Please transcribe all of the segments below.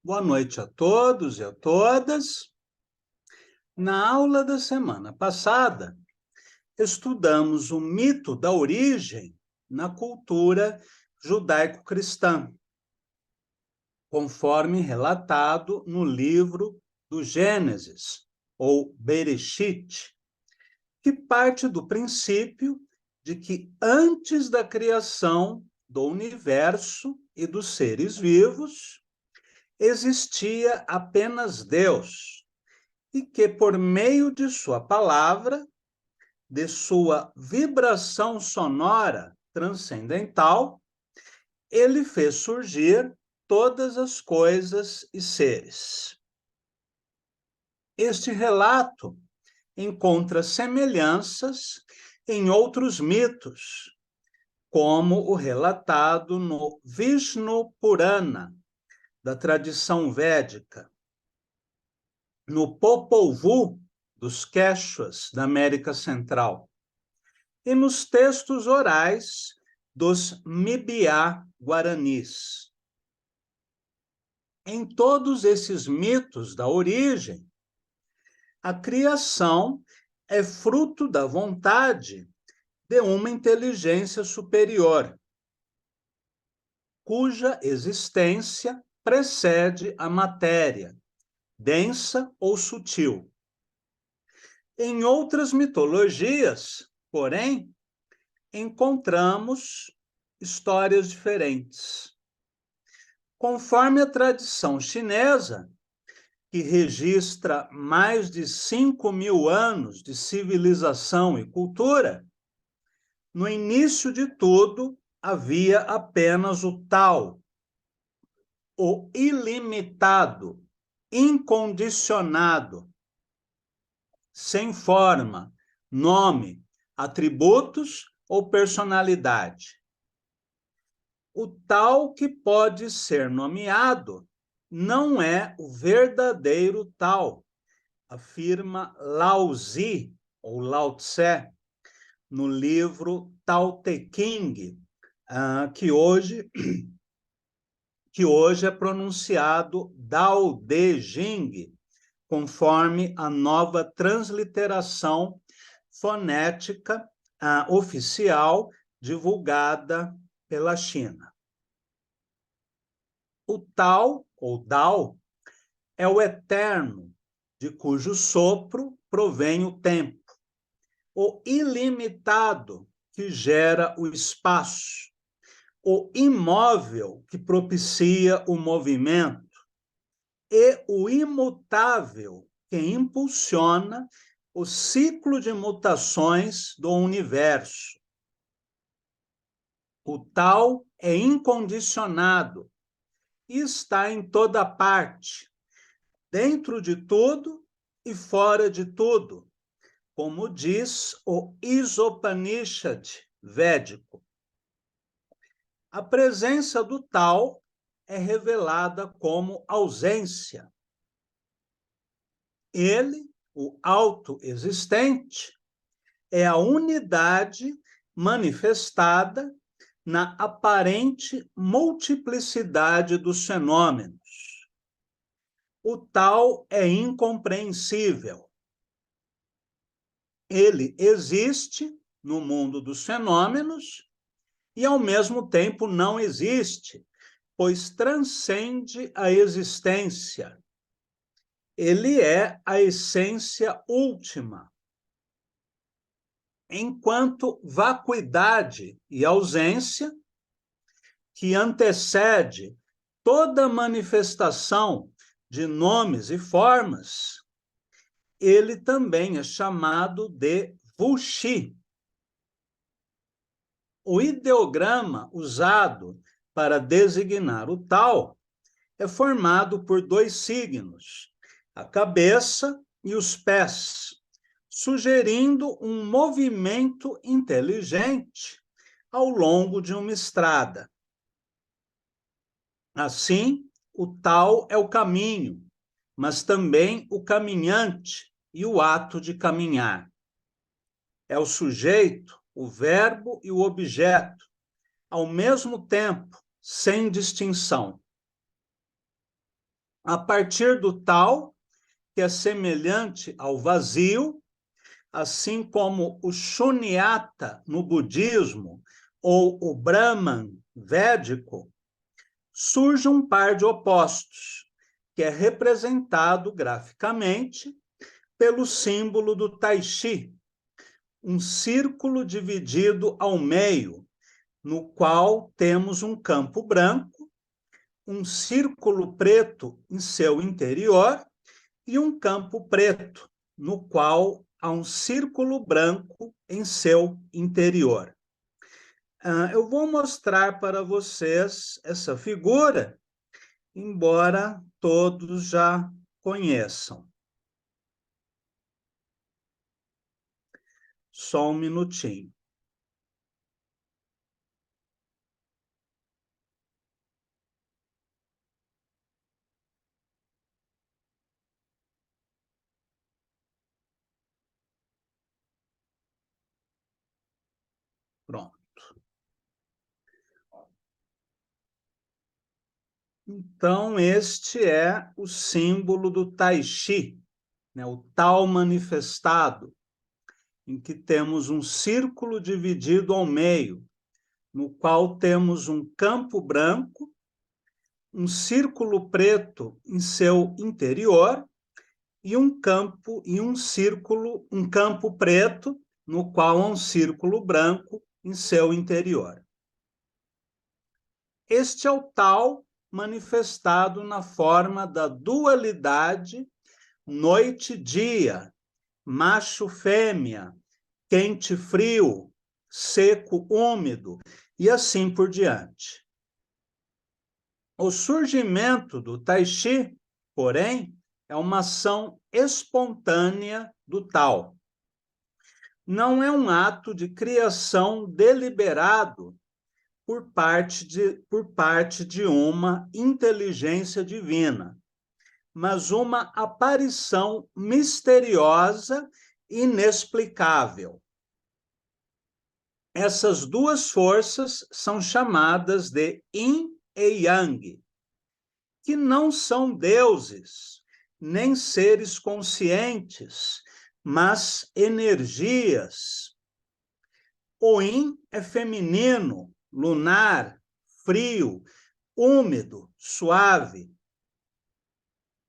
Boa noite a todos e a todas. Na aula da semana passada, estudamos o mito da origem na cultura judaico-cristã, conforme relatado no livro do Gênesis, ou Bereshit, que parte do princípio de que antes da criação do universo e dos seres vivos, existia apenas Deus, e que, por meio de sua palavra, de sua vibração sonora transcendental, ele fez surgir todas as coisas e seres. Este relato encontra semelhanças em outros mitos, como o relatado no Vishnu Purana, da tradição védica, no Popol Vuh dos Quechuas da América Central e nos textos orais dos Mibiá guaranis. Em todos esses mitos da origem, a criação é fruto da vontade de uma inteligência superior, cuja existência precede a matéria, densa ou sutil. Em outras mitologias, porém, encontramos histórias diferentes. Conforme a tradição chinesa, que registra mais de 5.000 anos de civilização e cultura, no início de tudo havia apenas o Tao, o ilimitado, incondicionado, sem forma, nome, atributos ou personalidade. O tal que pode ser nomeado não é o verdadeiro tal, afirma Lao Tzu, ou Lao Tse, no livro Tao Te Ching, que hoje é pronunciado Dao De Jing, conforme a nova transliteração fonética oficial divulgada pela China. O Tao, ou Dao, é o eterno, de cujo sopro provém o tempo, o ilimitado, que gera o espaço, o imóvel, que propicia o movimento, e o imutável, que impulsiona o ciclo de mutações do universo. O tal é incondicionado e está em toda parte, dentro de tudo e fora de tudo, como diz o Isopanishad védico. A presença do tal é revelada como ausência. Ele, o autoexistente, é a unidade manifestada na aparente multiplicidade dos fenômenos. O tal é incompreensível. Ele existe no mundo dos fenômenos e, ao mesmo tempo, não existe, pois transcende a existência. Ele é a essência última. Enquanto vacuidade e ausência, que antecede toda manifestação de nomes e formas, ele também é chamado de Wuxi. O ideograma usado para designar o tal é formado por dois signos, a cabeça e os pés, sugerindo um movimento inteligente ao longo de uma estrada. Assim, o tal é o caminho, mas também o caminhante e o ato de caminhar. É o sujeito, o verbo e o objeto, ao mesmo tempo, sem distinção. A partir do tal, que é semelhante ao vazio, assim como o Shunyata no budismo ou o Brahman védico, surge um par de opostos, que é representado graficamente pelo símbolo do Tai Chi, um círculo dividido ao meio, no qual temos um campo branco, um círculo preto em seu interior e um campo preto, no qual há um círculo branco em seu interior. Eu vou mostrar para vocês essa figura, embora todos já conheçam. Só um minutinho. Pronto. Então, este é o símbolo do Tai Chi, né, o Tao manifestado, em que temos um círculo dividido ao meio, no qual temos um campo branco, um círculo preto em seu interior e um campo preto, no qual há um círculo branco em seu interior. Este é o Tao manifestado na forma da dualidade noite-dia, macho-fêmea, quente-frio, seco-úmido e assim por diante. O surgimento do Tai Chi, porém, é uma ação espontânea do Tao. Não é um ato de criação deliberado por parte de uma inteligência divina, mas uma aparição misteriosa e inexplicável. Essas duas forças são chamadas de Yin e Yang, que não são deuses, nem seres conscientes, mas energias. O Yin é feminino, lunar, frio, úmido, suave.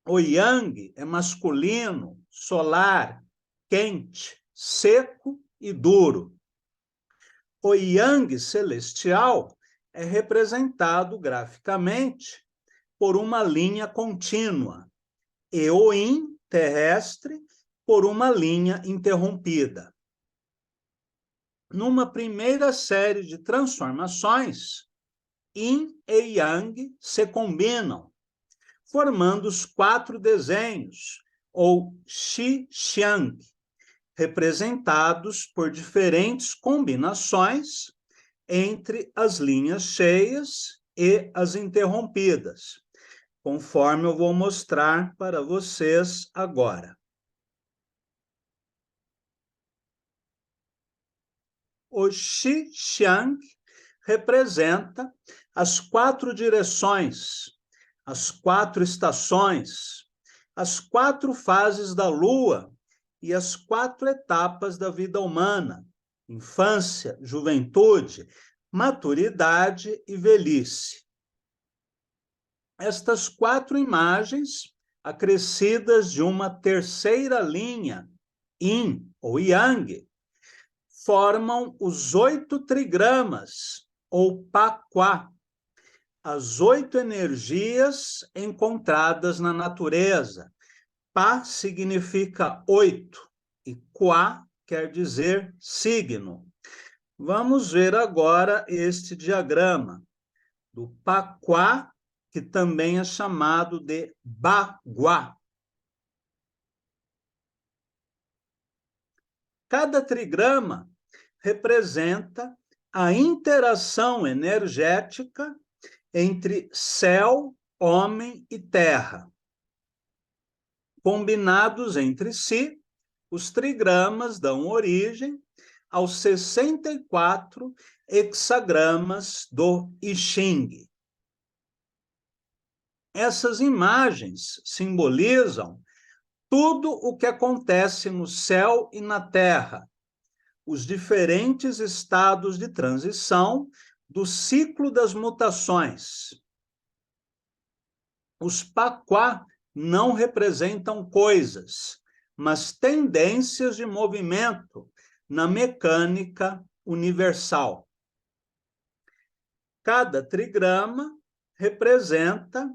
O Yang é masculino, solar, quente, seco e duro. O Yang celestial é representado graficamente por uma linha contínua e o Yin terrestre por uma linha interrompida. Numa primeira série de transformações, Yin e Yang se combinam, formando os 4 desenhos, ou Shi-Xiang, representados por diferentes combinações entre as linhas cheias e as interrompidas, conforme eu vou mostrar para vocês agora. O Shi-Xiang representa as 4 direções, as 4 estações, as 4 fases da Lua e as 4 etapas da vida humana: infância, juventude, maturidade e velhice. Estas 4 imagens, acrescidas de uma terceira linha, Yin ou Yang, formam os 8 trigramas, ou Pakwa, as 8 energias encontradas na natureza. Pa significa 8 e Kwa quer dizer signo. Vamos ver agora este diagrama do Pakwa, que também é chamado de Bagua. Cada trigrama representa a interação energética entre céu, homem e terra. Combinados entre si, os trigramas dão origem aos 64 hexagramas do I Ching. Essas imagens simbolizam tudo o que acontece no céu e na terra, os diferentes estados de transição do ciclo das mutações. Os Paquá não representam coisas, mas tendências de movimento na mecânica universal. Cada trigrama representa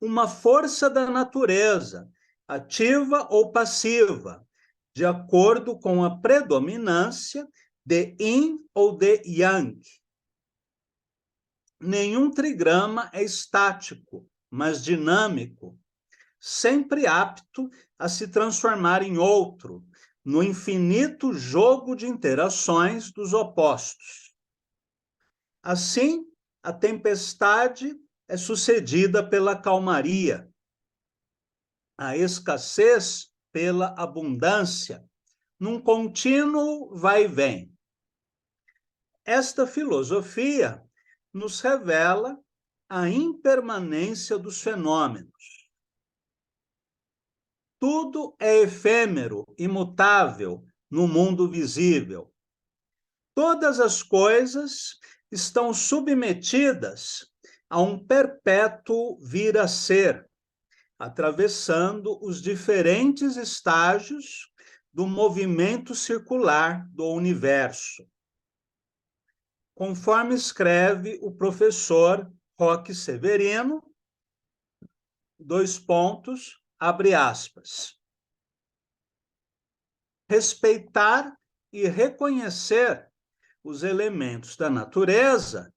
uma força da natureza, ativa ou passiva, de acordo com a predominância de Yin ou de Yang. Nenhum trigrama é estático, mas dinâmico, sempre apto a se transformar em outro, no infinito jogo de interações dos opostos. Assim, a tempestade é sucedida pela calmaria, a escassez pela abundância, num contínuo vai e vem. Esta filosofia nos revela a impermanência dos fenômenos. Tudo é efêmero, imutável no mundo visível. Todas as coisas estão submetidas a um perpétuo vir a ser, atravessando os diferentes estágios do movimento circular do universo. Conforme escreve o professor Roque Severino, abre aspas. Respeitar e reconhecer os elementos da natureza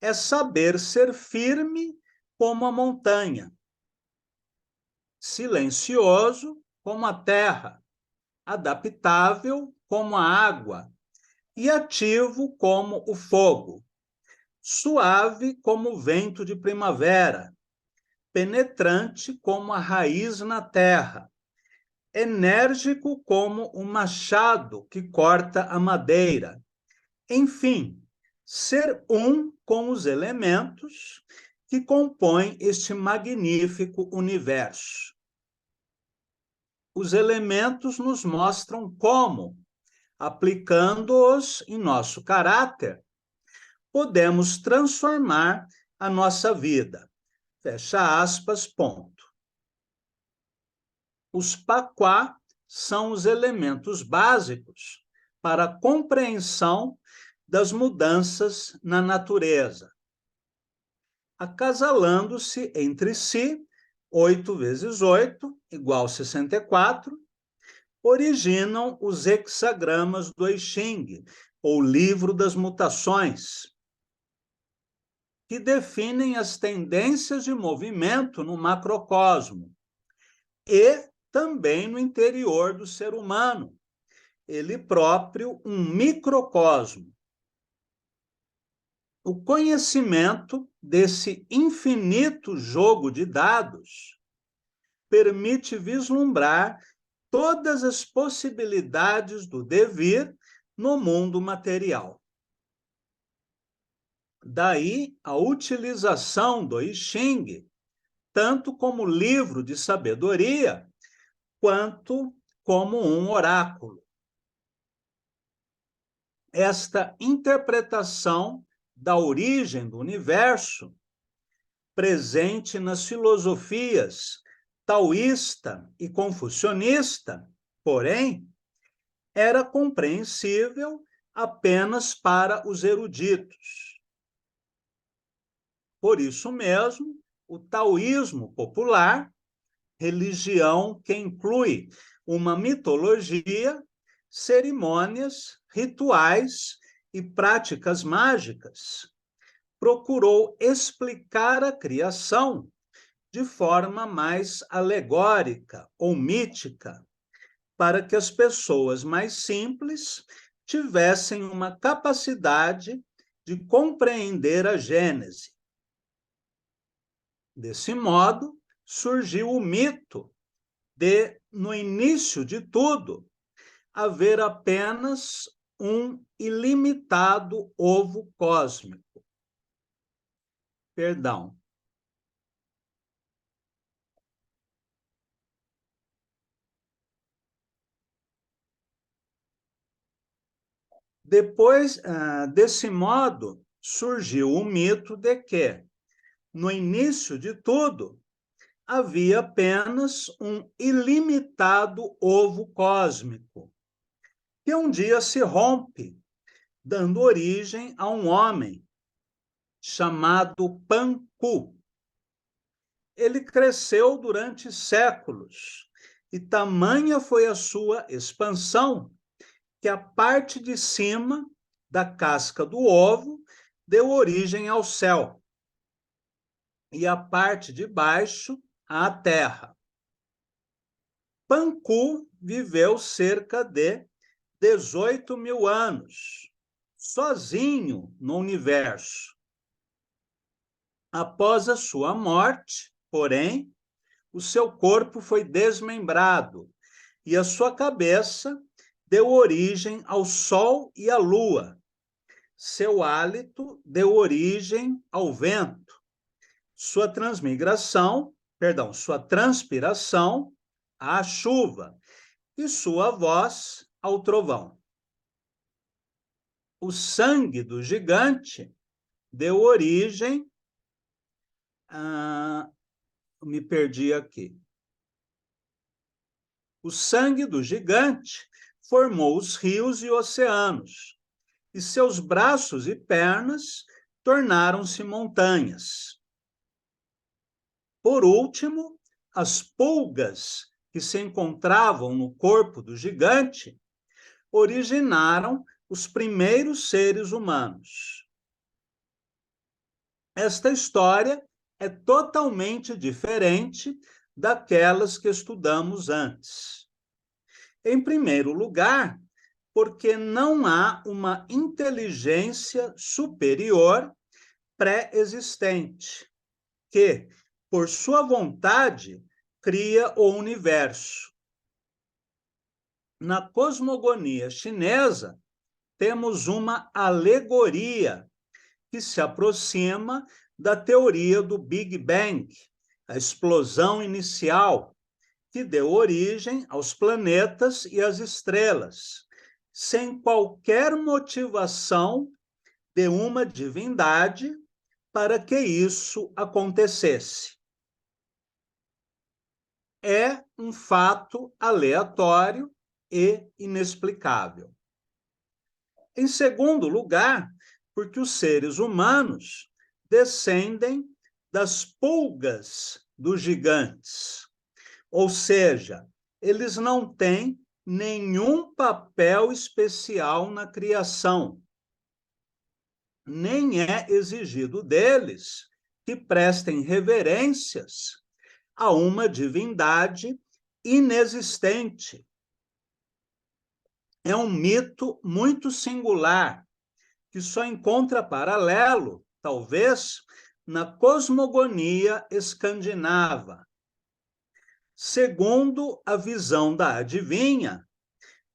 é saber ser firme como a montanha, silencioso como a terra, adaptável como a água e ativo como o fogo, suave como o vento de primavera, penetrante como a raiz na terra, enérgico como o machado que corta a madeira. Enfim, ser um com os elementos que compõem este magnífico universo. Os elementos nos mostram como, aplicando-os em nosso caráter, podemos transformar a nossa vida. Fecha aspas, ponto. Os Paquá são os elementos básicos para a compreensão das mudanças na natureza. Acasalando-se entre si, 8 vezes 8, igual 64, originam os hexagramas do I Ching, ou Livro das Mutações, que definem as tendências de movimento no macrocosmo e também no interior do ser humano, ele próprio um microcosmo. O conhecimento desse infinito jogo de dados permite vislumbrar todas as possibilidades do devir no mundo material. Daí a utilização do I Ching, tanto como livro de sabedoria, quanto como um oráculo. Esta interpretação da origem do universo, presente nas filosofias taoísta e confucionista, porém, era compreensível apenas para os eruditos. Por isso mesmo, o taoísmo popular, religião que inclui uma mitologia, cerimônias, rituais e práticas mágicas, procurou explicar a criação de forma mais alegórica ou mítica, para que as pessoas mais simples tivessem uma capacidade de compreender a Gênese. Desse modo, surgiu o mito de, no início de tudo, haver apenas um ilimitado ovo cósmico. Perdão. Depois, desse modo, surgiu o mito de que, no início de tudo, havia apenas um ilimitado ovo cósmico, que um dia se rompe, dando origem a um homem chamado Panku. Ele cresceu durante séculos, e tamanha foi a sua expansão que a parte de cima da casca do ovo deu origem ao céu, e a parte de baixo à terra. Panku viveu cerca de 18.000 anos, sozinho no universo. Após a sua morte, porém, o seu corpo foi desmembrado e a sua cabeça deu origem ao Sol e à Lua. Seu hálito deu origem ao vento. Sua transpiração à chuva e sua voz ao trovão. O sangue do gigante deu origem me perdi aqui. O sangue do gigante formou os rios e oceanos, e seus braços e pernas tornaram-se montanhas. Por último, as pulgas que se encontravam no corpo do gigante originaram os primeiros seres humanos. Esta história é totalmente diferente daquelas que estudamos antes. Em primeiro lugar, porque não há uma inteligência superior pré-existente, que, por sua vontade, cria o universo. Na cosmogonia chinesa, temos uma alegoria que se aproxima da teoria do Big Bang, a explosão inicial, que deu origem aos planetas e às estrelas, sem qualquer motivação de uma divindade para que isso acontecesse. É um fato aleatório e inexplicável. Em segundo lugar, porque os seres humanos descendem das pulgas dos gigantes, ou seja, eles não têm nenhum papel especial na criação, nem é exigido deles que prestem reverências a uma divindade inexistente. É um mito muito singular, que só encontra paralelo, talvez, na cosmogonia escandinava. Segundo a visão da adivinha,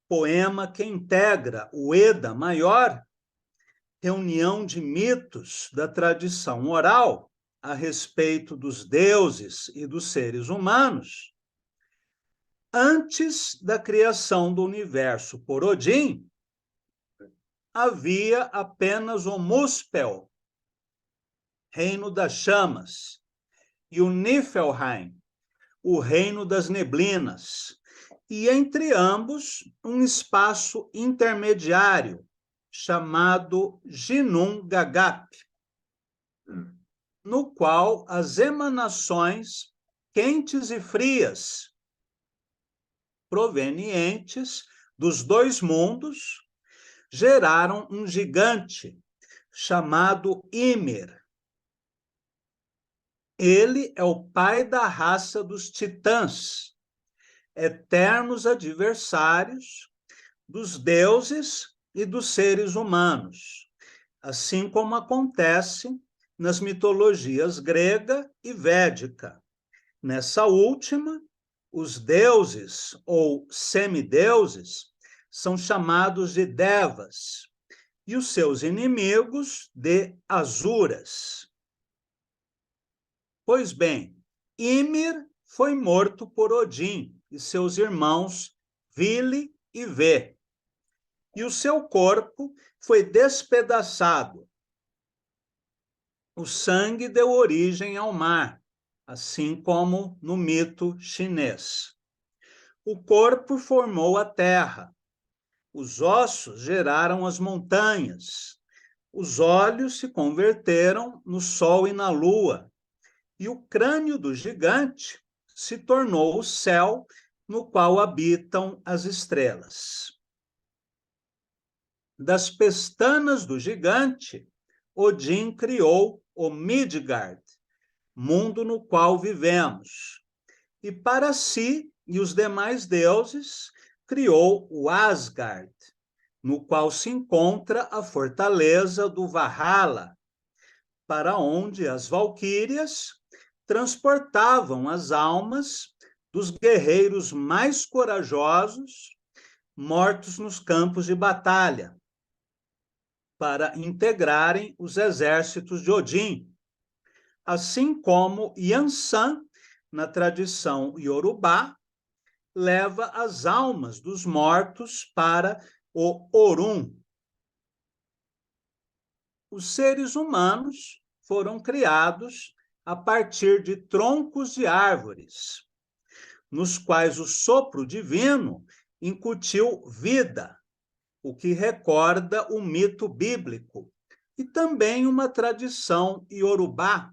poema que integra o Eda Maior, reunião de mitos da tradição oral a respeito dos deuses e dos seres humanos, antes da criação do universo por Odin, havia apenas o Muspel, reino das chamas, e o Niflheim, o reino das neblinas, e entre ambos um espaço intermediário chamado Ginnungagap, no qual as emanações quentes e frias provenientes dos dois mundos geraram um gigante chamado Ymir. Ele é o pai da raça dos titãs, eternos adversários dos deuses e dos seres humanos, assim como acontece nas mitologias grega e védica. Nessa última, os deuses ou semideuses são chamados de devas e os seus inimigos de asuras. Pois bem, Ymir foi morto por Odin e seus irmãos Vili e Ve. e o seu corpo foi despedaçado. O sangue deu origem ao mar, assim como no mito chinês. O corpo formou a terra. Os ossos geraram as montanhas. Os olhos se converteram no sol e na lua. E o crânio do gigante se tornou o céu, no qual habitam as estrelas. Das pestanas do gigante, Odin criou o Midgard, mundo no qual vivemos. E para si e os demais deuses, criou o Asgard, no qual se encontra a fortaleza do Valhalla, para onde as valquírias transportavam as almas dos guerreiros mais corajosos mortos nos campos de batalha, para integrarem os exércitos de Odin, assim como Yansan, na tradição iorubá, leva as almas dos mortos para o Orun. Os seres humanos foram criados a partir de troncos de árvores, nos quais o sopro divino incutiu vida, o que recorda o mito bíblico, e também uma tradição iorubá,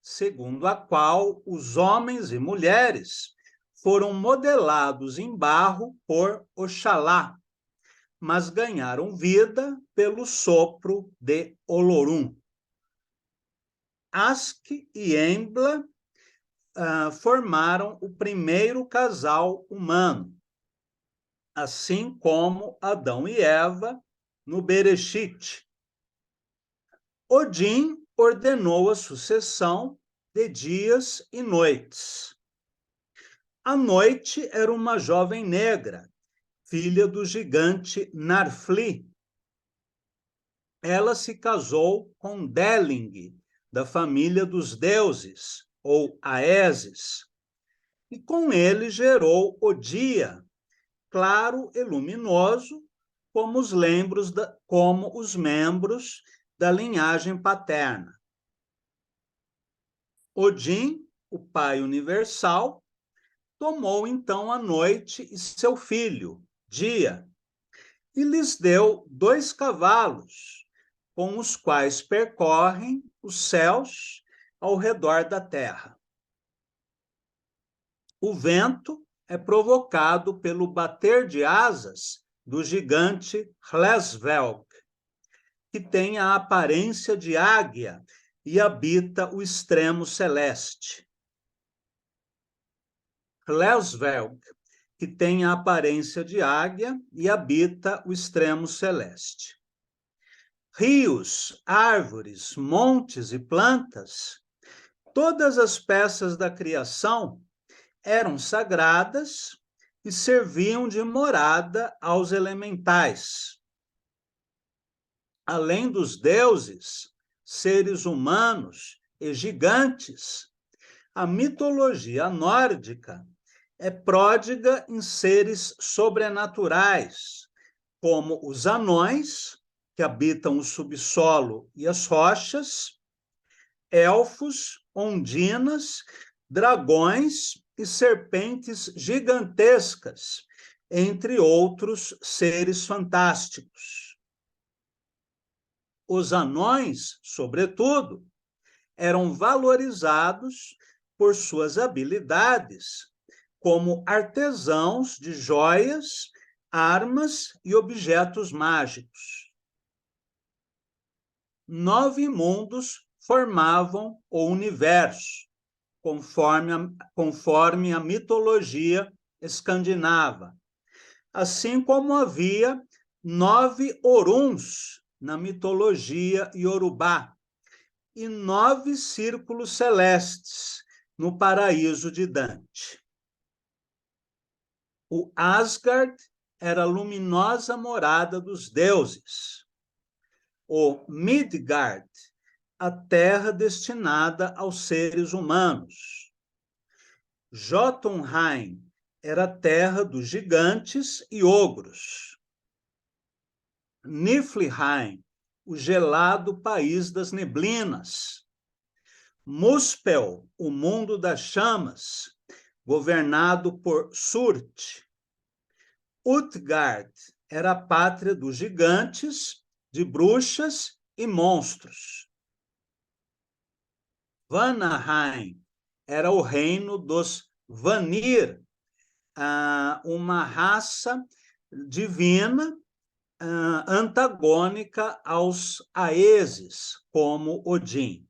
segundo a qual os homens e mulheres foram modelados em barro por Oxalá, mas ganharam vida pelo sopro de Olorum. Ask e Embla formaram o primeiro casal humano, assim como Adão e Eva no Bereshit. Odin ordenou a sucessão de dias e noites. A noite era uma jovem negra, filha do gigante Narfli. Ela se casou com Deling, da família dos deuses, ou Aeses, e com ele gerou o dia, claro e luminoso, como os membros da linhagem paterna. Odin, o pai universal, tomou então a noite e seu filho, dia, e lhes deu 2 cavalos, com os quais percorrem os céus ao redor da terra. O vento é provocado pelo bater de asas do gigante Hlesvelg, que tem a aparência de águia e habita o extremo celeste. Hlesvelg, que tem a aparência de águia e habita o extremo celeste. Rios, árvores, montes e plantas, todas as peças da criação eram sagradas e serviam de morada aos elementais. Além dos deuses, seres humanos e gigantes, a mitologia nórdica é pródiga em seres sobrenaturais, como os anões, que habitam o subsolo e as rochas, elfos, ondinas, dragões e serpentes gigantescas, entre outros seres fantásticos. Os anões, sobretudo, eram valorizados por suas habilidades como artesãos de joias, armas e objetos mágicos. 9 mundos formavam o universo, conforme a mitologia escandinava, assim como havia 9 Oruns na mitologia iorubá e 9 círculos celestes no paraíso de Dante. O Asgard era a luminosa morada dos deuses. O Midgard, a terra destinada aos seres humanos. Jotunheim era a terra dos gigantes e ogros. Niflheim, o gelado país das neblinas. Muspel, o mundo das chamas, governado por Surt. Utgard era a pátria dos gigantes, de bruxas e monstros. Vanaheim era o reino dos Vanir, uma raça divina antagônica aos Aeses, como Odin.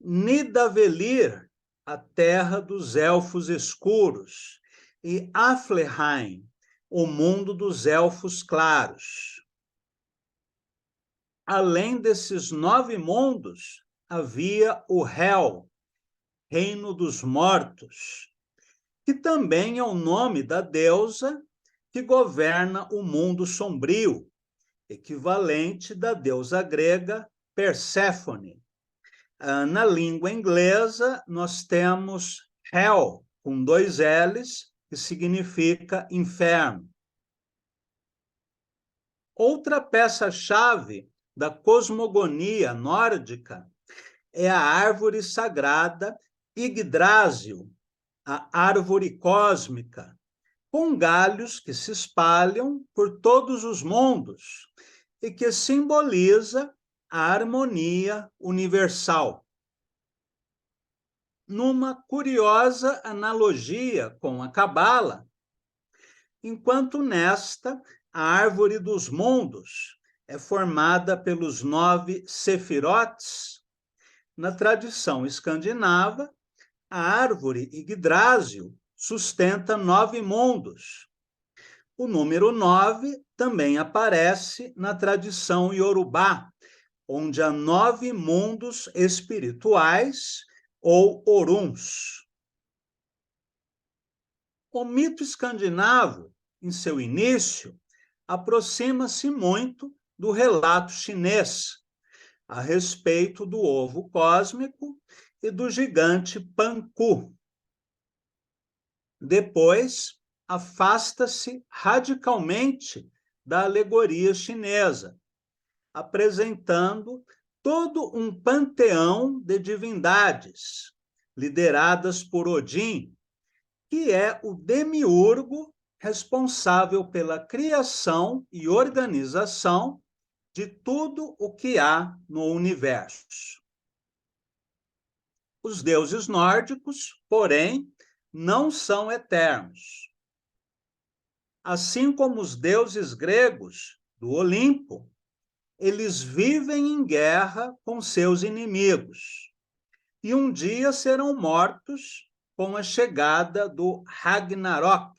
Nidavellir, a terra dos elfos escuros, e Afleheim, o mundo dos elfos claros. Além desses 9 mundos, havia o Hel, reino dos mortos, que também é o nome da deusa que governa o mundo sombrio, equivalente da deusa grega Perséfone. Na língua inglesa, nós temos Hell, com 2 L's, que significa inferno. Outra peça-chave da cosmogonia nórdica é a árvore sagrada Yggdrasil, a árvore cósmica, com galhos que se espalham por todos os mundos e que simboliza a harmonia universal. Numa curiosa analogia com a Cabala, enquanto nesta, a árvore dos mundos é formada pelos 9 sefirotes, na tradição escandinava, a árvore Yggdrasil sustenta 9 mundos. O número 9 também aparece na tradição iorubá, onde há 9 mundos espirituais, ou oruns. O mito escandinavo, em seu início, aproxima-se muito do relato chinês a respeito do ovo cósmico e do gigante Panku. Depois, afasta-se radicalmente da alegoria chinesa, apresentando todo um panteão de divindades, lideradas por Odin, que é o demiurgo responsável pela criação e organização de tudo o que há no universo. Os deuses nórdicos, porém, não são eternos. Assim como os deuses gregos do Olimpo, eles vivem em guerra com seus inimigos e um dia serão mortos com a chegada do Ragnarok,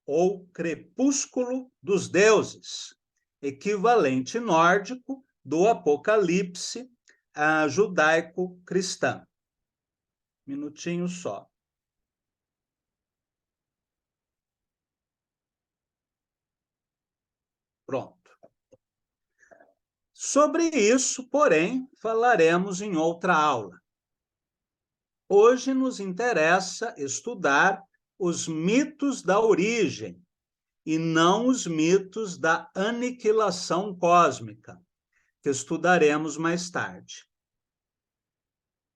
ou crepúsculo dos deuses, equivalente nórdico do Apocalipse judaico-cristã. Minutinho só. Pronto. Sobre isso, porém, falaremos em outra aula. Hoje nos interessa estudar os mitos da origem e não os mitos da aniquilação cósmica, que estudaremos mais tarde.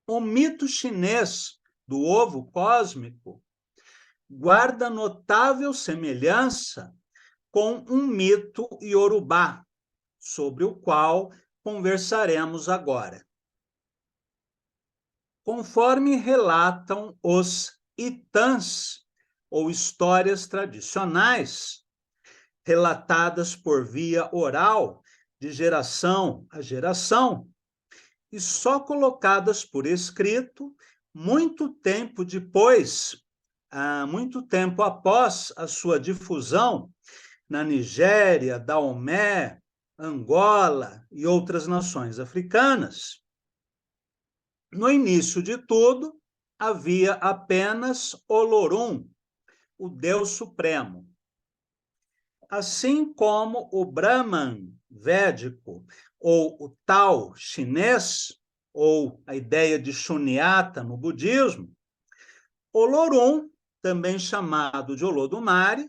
O mito chinês do ovo cósmico guarda notável semelhança com um mito iorubá, sobre o qual conversaremos agora. Conforme relatam os Itãs, ou histórias tradicionais, relatadas por via oral, de geração a geração, e só colocadas por escrito muito tempo depois, muito tempo após a sua difusão na Nigéria, Daomé, Angola e outras nações africanas. No início de tudo, havia apenas Olorum, o Deus Supremo. Assim como o Brahman védico, ou o Tao chinês, ou a ideia de Shunyata no budismo, Olorum, também chamado de Olodumare,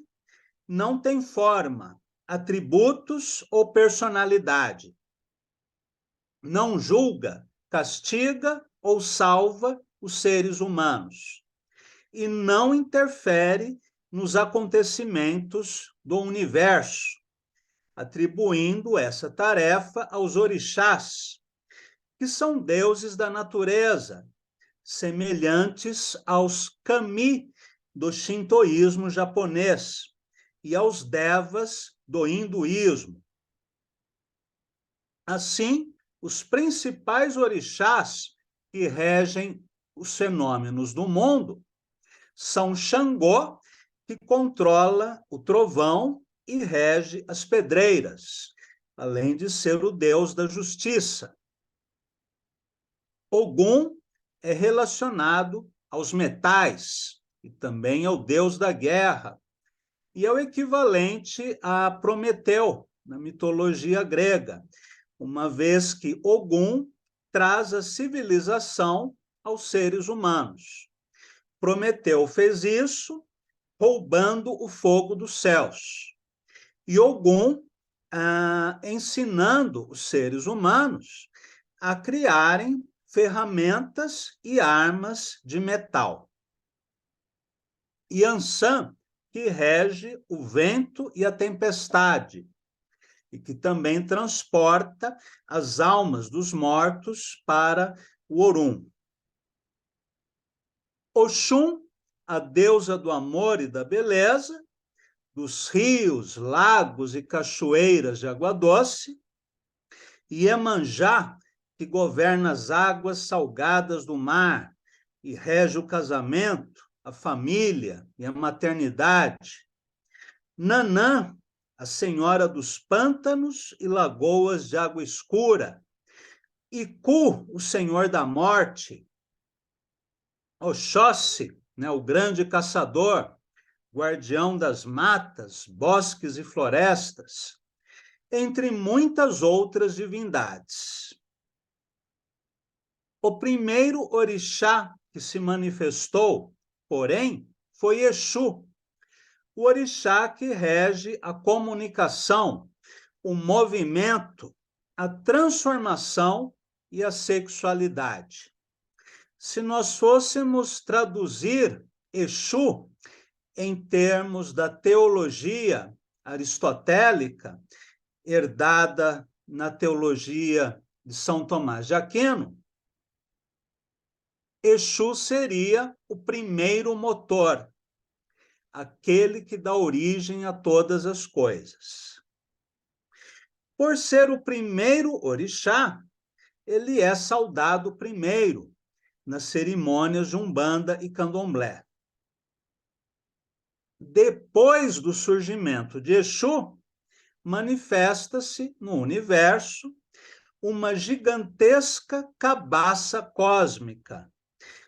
não tem forma atributos ou personalidade. Não julga, castiga ou salva os seres humanos. E não interfere nos acontecimentos do universo, atribuindo essa tarefa aos orixás, que são deuses da natureza, semelhantes aos kami do shintoísmo japonês e aos devas do hinduísmo. Assim, os principais orixás que regem os fenômenos do mundo são Xangô, que controla o trovão e rege as pedreiras, além de ser o deus da justiça. Ogum é relacionado aos metais e também ao deus da guerra, e é o equivalente a Prometeu, na mitologia grega, uma vez que Ogum traz a civilização aos seres humanos. Prometeu fez isso roubando o fogo dos céus. E Ogum ensinando os seres humanos a criarem ferramentas e armas de metal. Yansan, que rege o vento e a tempestade, e que também transporta as almas dos mortos para o Orum. Oxum, a deusa do amor e da beleza, dos rios, lagos e cachoeiras de água doce, e Iemanjá, que governa as águas salgadas do mar e rege o casamento, a família e a maternidade. Nanã, a senhora dos pântanos e lagoas de água escura. Iku, o senhor da morte. Oxóssi, o grande caçador, guardião das matas, bosques e florestas, entre muitas outras divindades. O primeiro orixá que se manifestou, porém, foi Exu, o orixá que rege a comunicação, o movimento, a transformação e a sexualidade. Se nós fôssemos traduzir Exu em termos da teologia aristotélica, herdada na teologia de São Tomás de Aquino, Exu seria o primeiro motor, aquele que dá origem a todas as coisas. Por ser o primeiro orixá, ele é saudado primeiro nas cerimônias de Umbanda e Candomblé. Depois do surgimento de Exu, manifesta-se no universo uma gigantesca cabaça cósmica,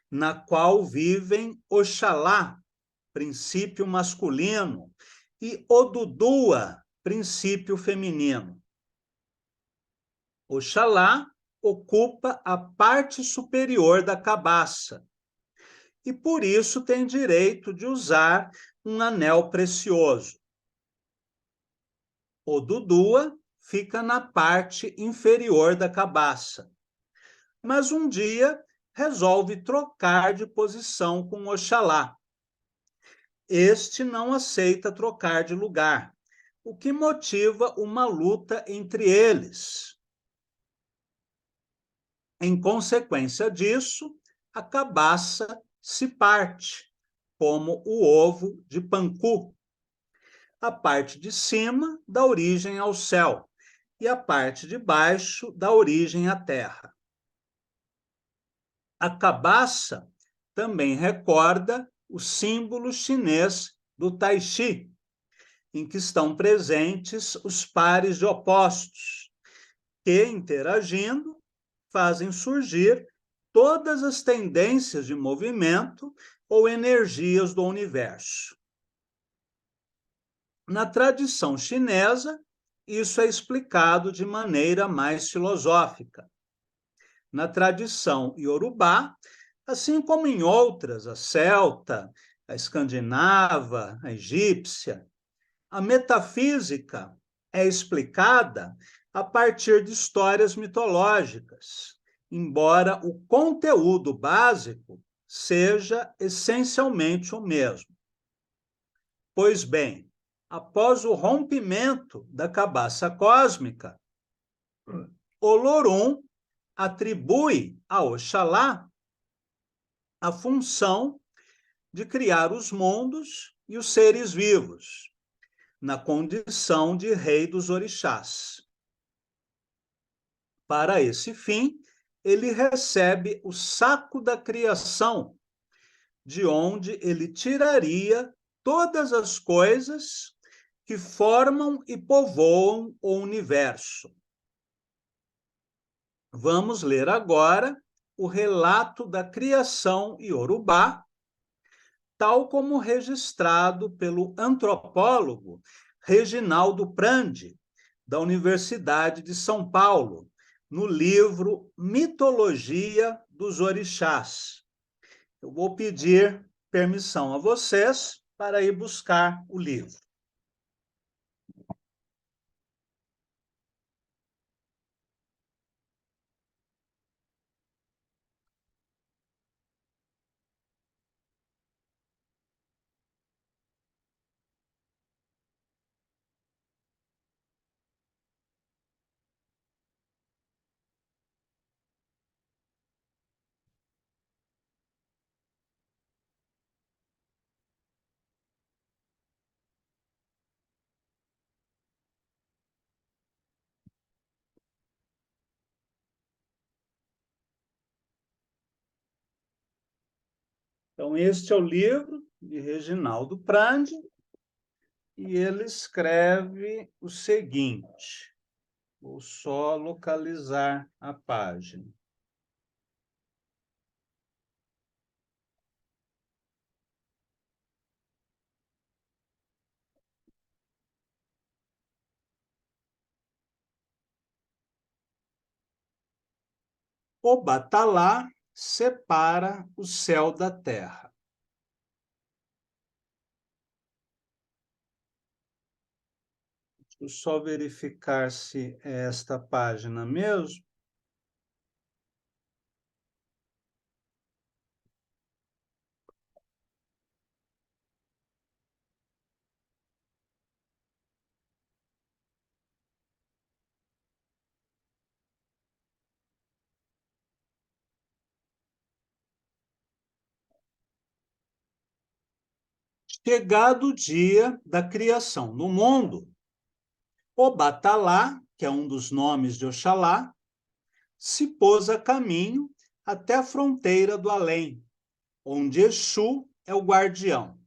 na qual vivem Oxalá, princípio masculino, e Odudua, princípio feminino. Oxalá ocupa a parte superior da cabaça e, por isso, tem direito de usar um anel precioso. Odudua fica na parte inferior da cabaça, mas um dia resolve trocar de posição com Oxalá. Este não aceita trocar de lugar, o que motiva uma luta entre eles. Em consequência disso, a cabaça se parte, como o ovo de Pancu. A parte de cima dá origem ao céu e a parte de baixo dá origem à terra. A cabaça também recorda o símbolo chinês do Tai Chi, em que estão presentes os pares de opostos, que, interagindo, fazem surgir todas as tendências de movimento ou energias do universo. Na tradição chinesa, isso é explicado de maneira mais filosófica. Na tradição iorubá, assim como em outras, a celta, a escandinava, a egípcia, a metafísica é explicada a partir de histórias mitológicas, embora o conteúdo básico seja essencialmente o mesmo. Pois bem, após o rompimento da cabaça cósmica, Olorum atribui a Oxalá a função de criar os mundos e os seres vivos, na condição de rei dos orixás. Para esse fim, ele recebe o saco da criação, de onde ele tiraria todas as coisas que formam e povoam o universo. Vamos ler agora o relato da criação iorubá, tal como registrado pelo antropólogo Reginaldo Prandi, da Universidade de São Paulo, no livro Mitologia dos Orixás. Eu vou pedir permissão a vocês para ir buscar o livro. Então, este é o livro de Reginaldo Prandi, e ele escreve o seguinte. Vou só localizar a página. O Batalá separa o céu da terra. Deixa eu só verificar se é esta página mesmo. Chegado o dia da criação no mundo, o Batalá, que é um dos nomes de Oxalá, se pôs a caminho até a fronteira do além, onde Exu é o guardião.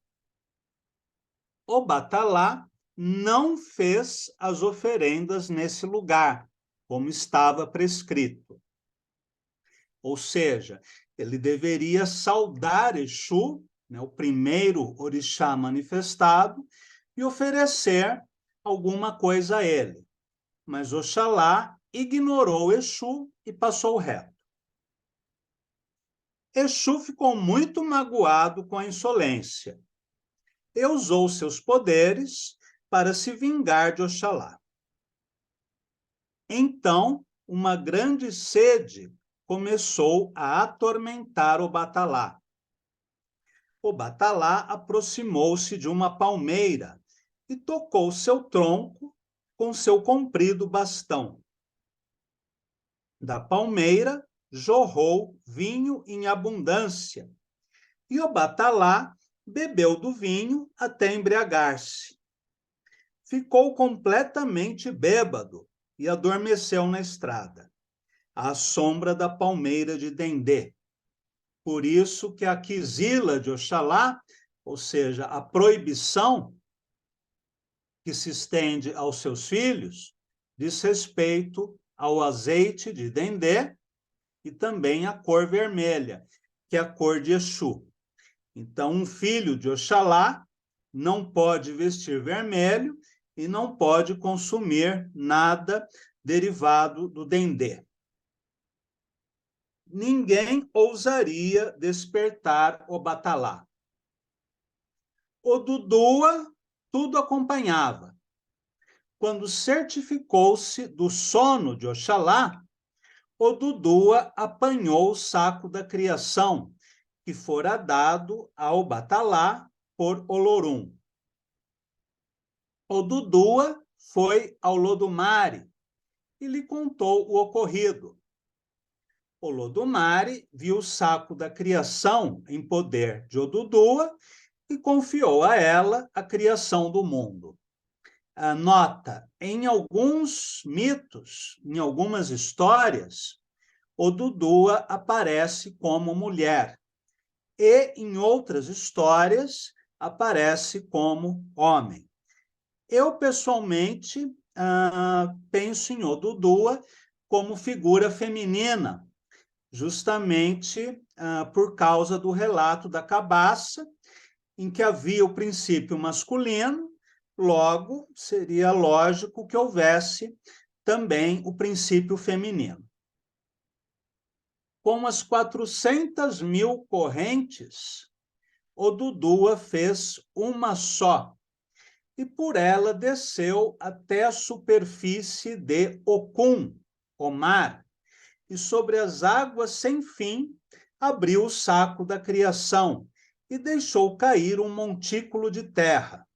O Batalá não fez as oferendas nesse lugar, como estava prescrito. Ou seja, ele deveria saudar Exu, né, o primeiro orixá manifestado, e oferecer alguma coisa a ele. Mas Oxalá ignorou Exu e passou reto. Exu ficou muito magoado com a insolência e usou seus poderes para se vingar de Oxalá. Então, uma grande sede começou a atormentar o Batalá. O Batalá aproximou-se de uma palmeira e tocou seu tronco com seu comprido bastão. Da palmeira jorrou vinho em abundância, e o Batalá bebeu do vinho até embriagar-se. Ficou completamente bêbado e adormeceu na estrada, à sombra da palmeira de Dendê. Por isso que a quisila de Oxalá, ou seja, a proibição que se estende aos seus filhos, diz respeito ao azeite de Dendê e também à cor vermelha, que é a cor de Exu. Então, um filho de Oxalá não pode vestir vermelho e não pode consumir nada derivado do Dendê. Ninguém ousaria despertar o Batalá. O Dudua tudo acompanhava. quando certificou-se do sono de Oxalá, Odudua apanhou o saco da criação, que fora dado ao Batalá por Olorum. Odudua foi ao Lodumare e lhe contou o ocorrido. Olodumare viu o saco da criação em poder de Odudua e confiou a ela a criação do mundo. Nota, em alguns mitos, em algumas histórias, Odudua aparece como mulher e, em outras histórias, aparece como homem. Eu, pessoalmente, penso em Odudua como figura feminina, justamente por causa do relato da cabaça, em que havia o princípio masculino, logo, seria lógico que houvesse também o princípio feminino. Com as 400.000 correntes, Odudua fez uma só, e por ela desceu até a superfície de Okun, o mar, e sobre as águas sem fim abriu o saco da criação e deixou cair um montículo de terra.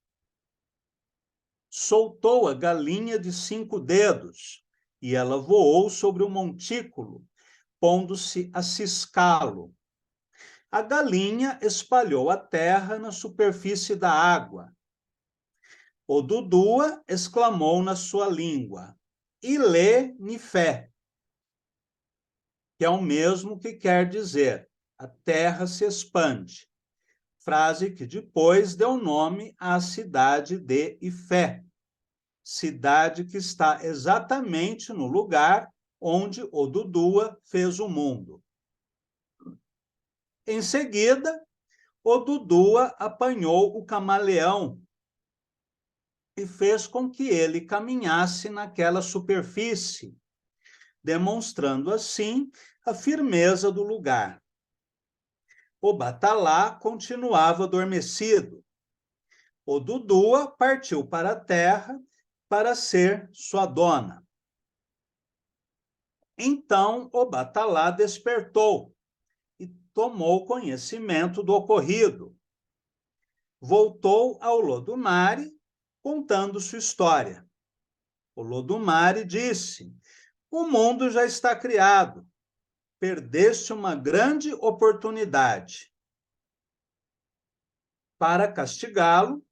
Soltou a galinha de 5 dedos, e ela voou sobre o montículo, pondo-se a ciscá-lo. A galinha espalhou a terra na superfície da água. Odudua exclamou na sua língua, Ilê Nifé, que é o mesmo que quer dizer, a terra se expande, frase que depois deu nome à cidade de Ifé, cidade que está exatamente no lugar onde Odudua fez o mundo. Em seguida, Odudua apanhou o camaleão e fez com que ele caminhasse naquela superfície, demonstrando assim a firmeza do lugar. O Batalá continuava adormecido. Odudua partiu para a terra para ser sua dona. Então o Batalá despertou e tomou conhecimento do ocorrido. Voltou ao Lodumare, contando sua história. O Lodumare disse: o mundo já está criado. Perdeste uma grande oportunidade. Para castigá-lo,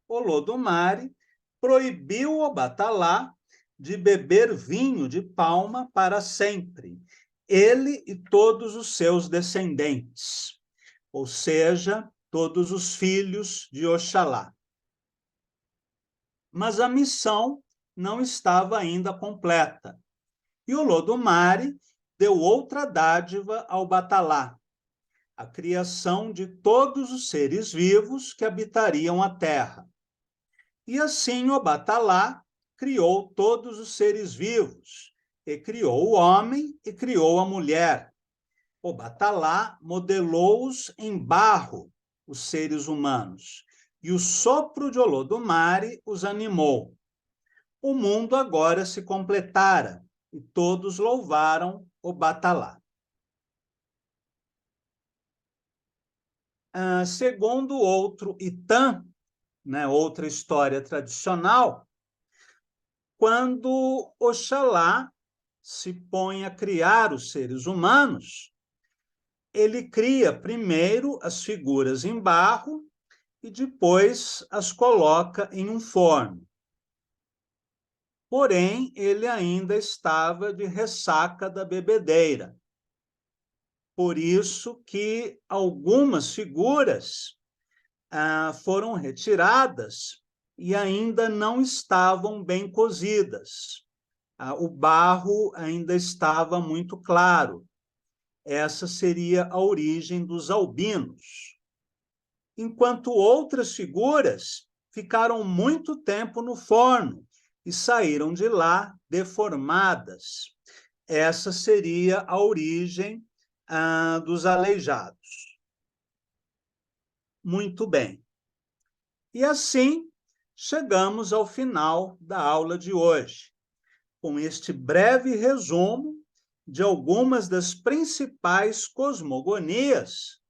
o Lodumare proibiu o Batalá de beber vinho de palma para sempre, ele e todos os seus descendentes, ou seja, todos os filhos de Oxalá. Mas a missão não estava ainda completa, e o Lodumare deu outra dádiva ao Batalá, a criação de todos os seres vivos que habitariam a terra. E assim o Batalá criou todos os seres vivos, e criou o homem e criou a mulher. O Batalá modelou-os em barro, os seres humanos, e o sopro de Olodumare os animou. O mundo agora se completara, e todos louvaram o Batalá. Segundo outro Itã, né, outra história tradicional, quando Oxalá se põe a criar os seres humanos, ele cria primeiro as figuras em barro e depois as coloca em um forno. Porém, ele ainda estava de ressaca da bebedeira. Por isso que algumas figuras foram retiradas e ainda não estavam bem cozidas. O barro ainda estava muito claro. Essa seria a origem dos albinos. Enquanto outras figuras ficaram muito tempo no forno e saíram de lá deformadas. Essa seria a origem dos aleijados. Muito bem. E assim, chegamos ao final da aula de hoje, com este breve resumo de algumas das principais cosmogonias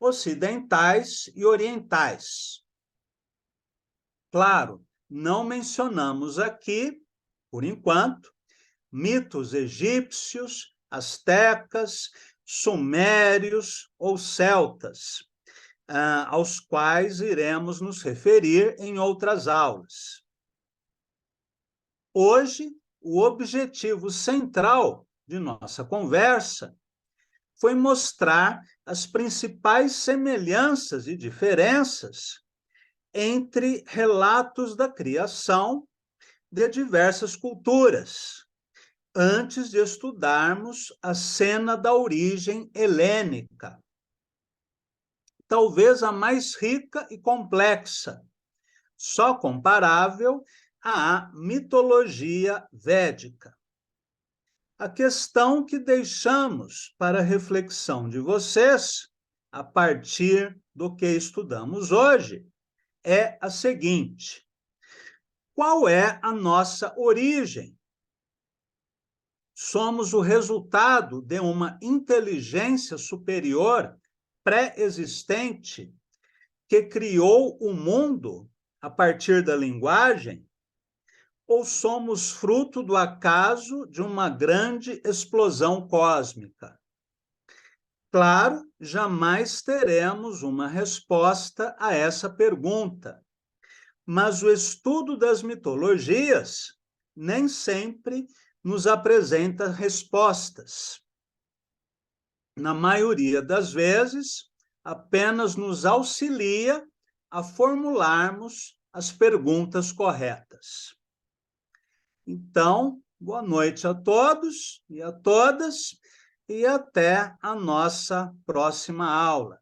ocidentais e orientais. Claro, não mencionamos aqui, por enquanto, mitos egípcios, astecas, sumérios ou celtas, aos quais iremos nos referir em outras aulas. Hoje, o objetivo central de nossa conversa foi mostrar as principais semelhanças e diferenças entre relatos da criação de diversas culturas, antes de estudarmos a cena da origem helênica, talvez a mais rica e complexa, só comparável à mitologia védica. A questão que deixamos para a reflexão de vocês, a partir do que estudamos hoje, é a seguinte: qual é a nossa origem? Somos o resultado de uma inteligência superior pré-existente que criou o mundo a partir da linguagem? Ou somos fruto do acaso de uma grande explosão cósmica? Claro, jamais teremos uma resposta a essa pergunta, mas o estudo das mitologias nem sempre nos apresenta respostas. Na maioria das vezes, apenas nos auxilia a formularmos as perguntas corretas. Então, boa noite a todos e a todas, e até a nossa próxima aula.